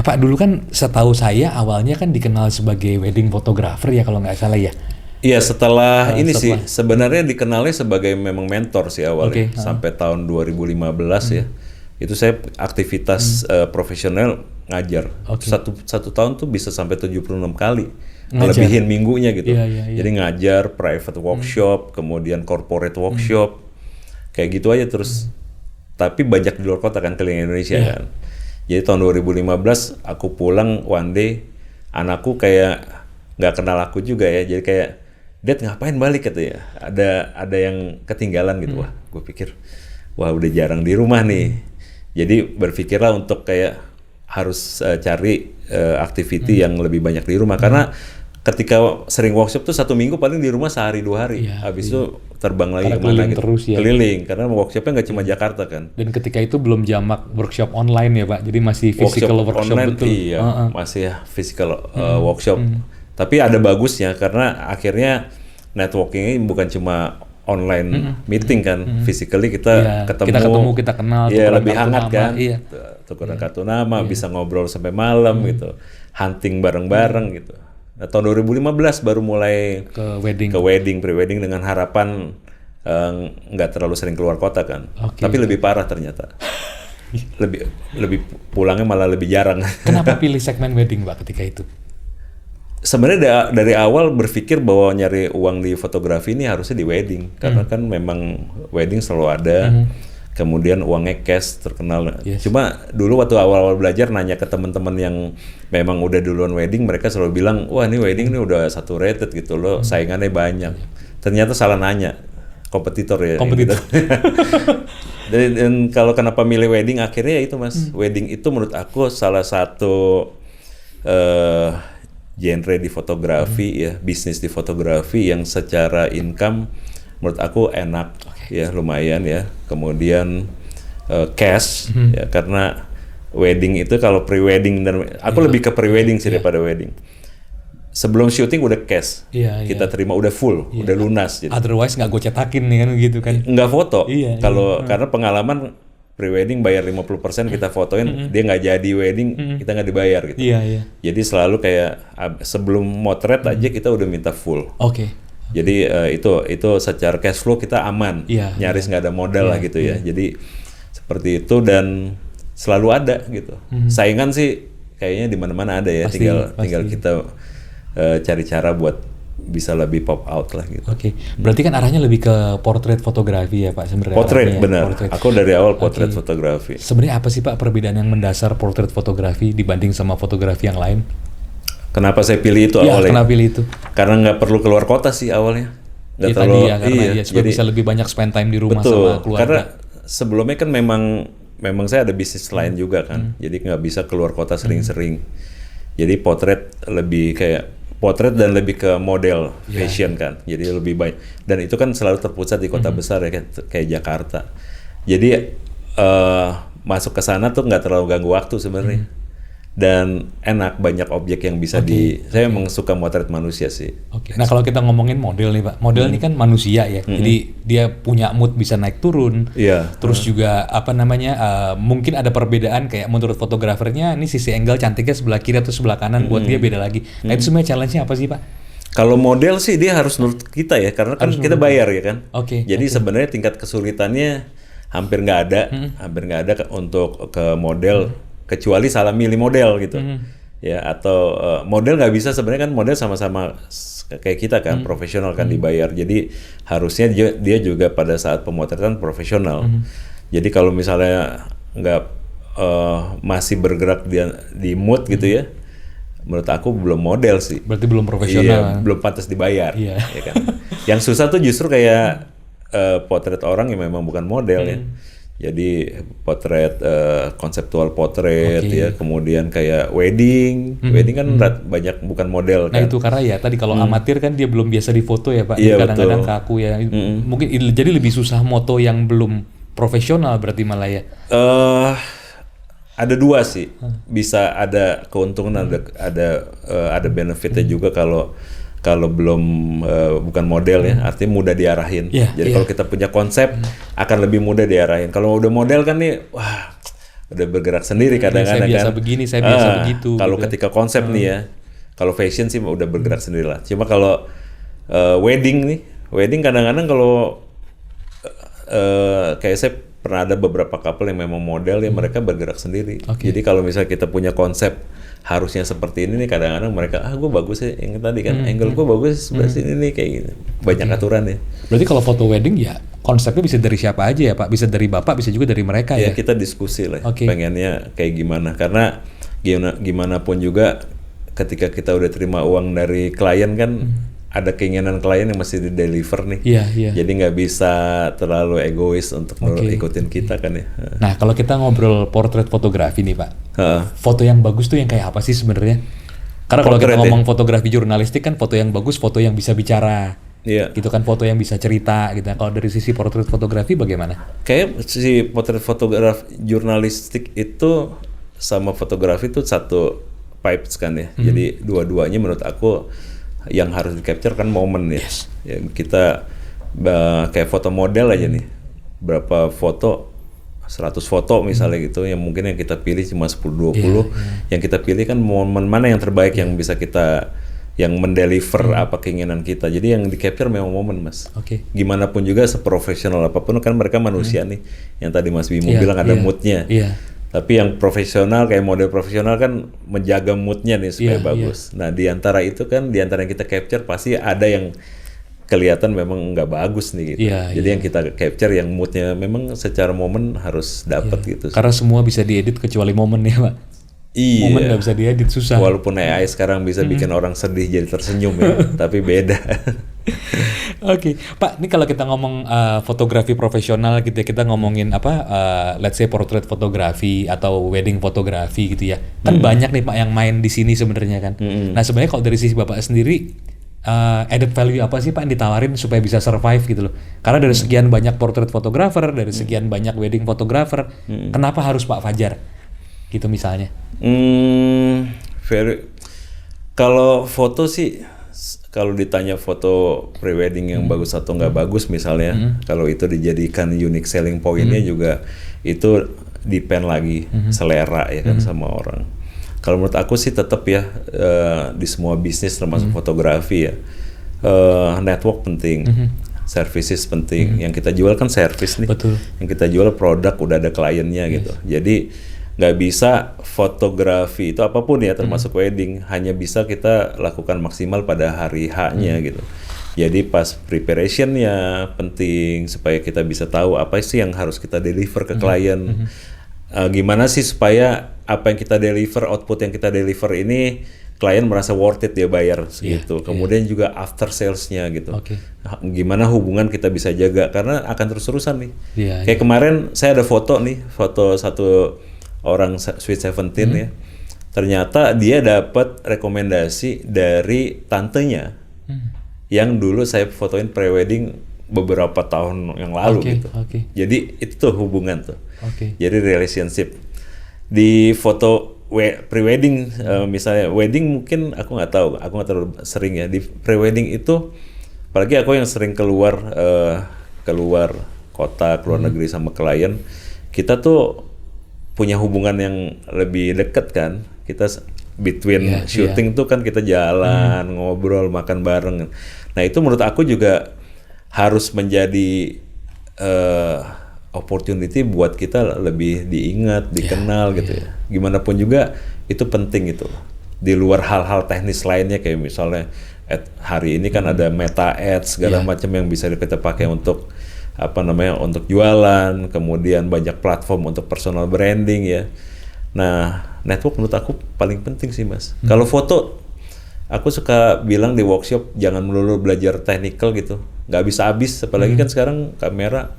Pak dulu kan setahu saya awalnya kan dikenal sebagai wedding photographer ya kalau nggak salah ya. Iya, setelah ini sih sebenarnya dikenalnya sebagai memang mentor sih awalnya. Sampai tahun 2015 ya. Itu saya aktivitas profesional ngajar. Satu tahun tuh bisa sampai 76 kali. Lebihin minggunya gitu. Jadi ngajar private workshop, kemudian corporate workshop. Kayak gitu aja terus. Tapi banyak di luar kota kan, keliling Indonesia kan. Jadi tahun 2015 aku pulang one day, anakku kayak nggak kenal aku juga ya. Jadi kayak, Dad ngapain balik katanya? Ada yang ketinggalan gitu. Wah, gue pikir, wah udah jarang di rumah nih. Jadi berpikirlah untuk kayak harus cari activity yang lebih banyak di rumah. Karena ketika sering workshop tuh 1 minggu paling di rumah sehari 2 hari. Habis itu terbang lagi kemana gitu. Terus ya. Keliling, karena workshopnya nggak cuma Jakarta kan. Dan ketika itu belum jamak workshop online ya Pak, jadi masih physical workshop online, betul. Iya, masih ya physical workshop. Tapi ada bagusnya karena akhirnya networking ini bukan cuma online meeting kan, physically kita ketemu, kita kenal, lebih hangat kan, tukeran kartu nama, bisa ngobrol sampai malam gitu, hunting bareng-bareng gitu. Nah, tahun 2015 baru mulai ke wedding, pre-wedding dengan harapan nggak terlalu sering keluar kota kan, tapi lebih parah ternyata. lebih pulangnya malah lebih jarang. Kenapa pilih segmen wedding Pak ketika itu? Sebenarnya dari awal berpikir bahwa nyari uang di fotografi ini harusnya di wedding, karena kan memang wedding selalu ada, kemudian uangnya cash terkenal. Cuma dulu waktu awal-awal belajar nanya ke teman-teman yang memang udah duluan wedding, mereka selalu bilang, wah ini wedding ini udah saturated gitu loh, saingannya banyak. Ternyata salah nanya, kompetitor ya. Gitu. dan kalau kenapa milih wedding, akhirnya ya itu Mas, wedding itu menurut aku salah satu genre di fotografi ya, bisnis di fotografi yang secara income menurut aku enak ya, lumayan ya. Kemudian cash ya, karena wedding itu kalau pre-wedding dan aku lebih ke pre-wedding sih daripada wedding. Sebelum syuting udah cash, kita terima udah full, udah lunas. Gitu. Otherwise nggak gue cetakin nih kan gitu kan? Nggak foto, karena pengalaman pre-wedding bayar 50% kita fotoin, dia nggak jadi wedding, kita nggak dibayar gitu. Jadi selalu kayak sebelum motret aja kita udah minta full. Jadi itu secara cash flow kita aman, nyaris nggak ada modal lah gitu ya. Jadi seperti itu dan selalu ada gitu. Saingan sih kayaknya di mana-mana ada ya, tinggal kita cari cara buat bisa lebih pop out lah gitu. Berarti kan arahnya lebih ke portrait fotografi ya Pak sebenarnya. Portrait benar. Aku dari awal portrait fotografi. Sebenarnya apa sih Pak perbedaan yang mendasar portrait fotografi dibanding sama fotografi yang lain? Kenapa saya pilih itu awalnya? Kenapa pilih itu? Karena nggak perlu keluar kota sih awalnya. Nggak terlalu. Supaya bisa lebih banyak spend time di rumah sama keluarga. Karena sebelumnya kan memang saya ada bisnis lain juga kan. Jadi nggak bisa keluar kota sering-sering. Jadi potret lebih kayak potret dan lebih ke model fashion kan, jadi lebih baik. Dan itu kan selalu terpusat di kota besar ya, kayak Jakarta. Jadi masuk ke sana tuh nggak terlalu ganggu waktu sebenarnya. Dan enak, banyak objek yang bisa saya emang suka motret manusia sih. Nah kalau kita ngomongin model nih Pak, model ini kan manusia ya, jadi dia punya mood bisa naik turun. Terus juga apa namanya, mungkin ada perbedaan kayak menurut fotografernya ini sisi angle cantiknya sebelah kiri atau sebelah kanan, buat dia beda lagi. Nah itu sebenarnya challenge-nya apa sih Pak? Kalau model sih dia harus nurut kita ya, karena kan kita bayar ya kan. Jadi sebenarnya tingkat kesulitannya hampir nggak ada untuk ke model. Kecuali salah milih model gitu, ya atau model nggak bisa sebenarnya kan, model sama-sama kayak kita kan profesional kan dibayar, jadi harusnya dia juga pada saat pemotretan profesional. Jadi kalau misalnya nggak masih bergerak di mood gitu ya, menurut aku belum model sih. Berarti belum profesional. Belum pantas dibayar. Ya kan? Yang susah tuh justru kayak potret orang yang memang bukan model ya. Jadi potret konseptual potret ya, kemudian kayak wedding kan banyak bukan model kan. Nah itu karena ya tadi kalau amatir kan dia belum biasa difoto ya Pak, kadang-kadang kaku ya. Mungkin jadi lebih susah moto yang belum profesional berarti malah ya. Ada dua sih, bisa ada keuntungan, ada benefitnya juga kalau belum bukan model ya, artinya mudah diarahin. Jadi kalau kita punya konsep akan lebih mudah diarahin. Kalau udah model kan nih, wah udah bergerak sendiri kadang-kadang saya biasa begini, saya biasa begitu. Kalau gitu. Ketika konsep nih ya, kalau fashion sih udah bergerak sendiri lah. Cuma kalau wedding kadang-kadang kalau kayak saya pernah ada beberapa couple yang memang model ya mereka bergerak sendiri. Jadi kalau misalnya kita punya konsep harusnya seperti ini nih, kadang-kadang mereka gue bagus ya yang tadi kan angle gue bagus sebelah sini nih kayak gini, banyak aturan ya. Berarti kalau foto wedding ya konsepnya bisa dari siapa aja ya Pak, bisa dari Bapak, bisa juga dari mereka ya. Kita diskusi lah pengennya kayak gimana, karena gimana pun juga ketika kita udah terima uang dari klien kan ada keinginan klien yang mesti di-deliver nih. Jadi nggak bisa terlalu egois untuk ikutin kita kan ya. Nah, kalau kita ngobrol portrait fotografi nih Pak, foto yang bagus tuh yang kayak apa sih sebenarnya? Karena kalau kita ngomong fotografi jurnalistik kan foto yang bagus, foto yang bisa bicara. Gitu kan, foto yang bisa cerita gitu. Kalau dari sisi portrait fotografi bagaimana? Kayak si portrait fotografi jurnalistik itu sama fotografi itu satu pipes kan ya. Jadi dua-duanya menurut aku yang harus di-capture kan momen ya. Ya kita kayak foto model aja nih. Berapa foto, 100 foto misalnya gitu, yang mungkin yang kita pilih cuma 10-20. Yang kita pilih kan momen mana yang terbaik yang bisa kita, yang mendeliver apa keinginan kita. Jadi yang di-capture memang momen, Mas. Gimana pun juga, seprofesional apapun kan mereka manusia nih. Yang tadi Mas Bimo bilang ada moodnya. Tapi yang profesional kayak model profesional kan menjaga moodnya nih supaya bagus. Nah di antara itu kan, di antara yang kita capture pasti ada yang kelihatan memang nggak bagus nih gitu. Jadi yang kita capture yang moodnya memang secara momen harus dapat gitu. Karena semua bisa diedit kecuali momen ya Pak. Momen nggak bisa diedit, susah. Walaupun AI sekarang bisa bikin orang sedih jadi tersenyum ya, tapi beda. Pak, ini kalau kita ngomong fotografi profesional gitu ya, kita ngomongin let's say portrait fotografi atau wedding fotografi gitu ya. Kan banyak nih Pak yang main di sini sebenarnya kan. Nah, sebenarnya kalau dari sisi Bapak sendiri added value apa sih Pak yang ditawarin supaya bisa survive gitu loh. Karena dari sekian banyak portrait photographer, dari sekian banyak wedding photographer, kenapa harus Pak Fajar? Gitu misalnya. Kalau foto sih, kalau ditanya foto pre-wedding yang bagus atau nggak bagus misalnya, kalau itu dijadikan unique selling point-nya juga itu depend lagi selera ya kan sama orang. Kalau menurut aku sih tetap ya di semua bisnis termasuk fotografi ya, network penting, services penting. Yang kita jual kan service nih, yang kita jual produk, udah ada kliennya gitu. Jadi nggak bisa fotografi itu apapun ya termasuk wedding hanya bisa kita lakukan maksimal pada hari H-nya gitu. Jadi pas preparationnya penting supaya kita bisa tahu apa sih yang harus kita deliver ke klien. Gimana sih supaya apa yang kita deliver, output yang kita deliver ini klien merasa worth it dia bayar segitu. Kemudian juga after sales-nya gitu. Gimana hubungan kita bisa jaga karena akan terus-terusan nih. Kayak kemarin saya ada foto satu orang Sweet 17 ya. Ternyata dia dapat rekomendasi dari tantenya yang dulu saya fotoin pre-wedding beberapa tahun yang lalu gitu. Jadi itu tuh hubungan tuh. Jadi relationship. Di foto pre-wedding misalnya wedding mungkin aku nggak terlalu sering ya. Di pre-wedding itu apalagi aku yang sering keluar kota, keluar negeri sama klien, kita tuh punya hubungan yang lebih dekat kan. Kita between shooting tuh kan kita jalan, ngobrol, makan bareng. Nah itu menurut aku juga harus menjadi opportunity buat kita lebih diingat, dikenal gitu ya. Gimana pun juga itu penting itu. Di luar hal-hal teknis lainnya kayak misalnya hari ini kan ada meta ads segala macam yang bisa kita pakai untuk untuk jualan, kemudian banyak platform untuk personal branding ya. Nah, network menurut aku paling penting sih Mas. Kalau foto, aku suka bilang di workshop jangan melulu belajar technical gitu, nggak habis-habis. Apalagi kan sekarang kamera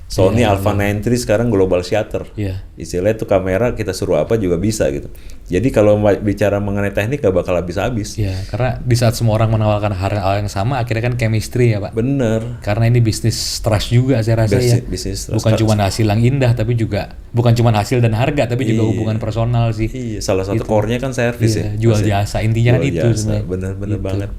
Sony Alpha 9 III sekarang global shutter. Istilahnya itu kamera kita suruh apa juga bisa gitu. Jadi kalau bicara mengenai teknik gak bakal habis-habis. Karena di saat semua orang menawarkan hal yang sama, akhirnya kan chemistry ya Pak. Bener. Karena ini bisnis trust juga saya rasa bisnis bukan cuma hasil yang indah, tapi juga bukan cuma hasil dan harga, tapi juga hubungan personal sih. Salah satu core-nya kan service ya. Jual jasa, intinya kan itu sebenarnya. Bener-bener banget.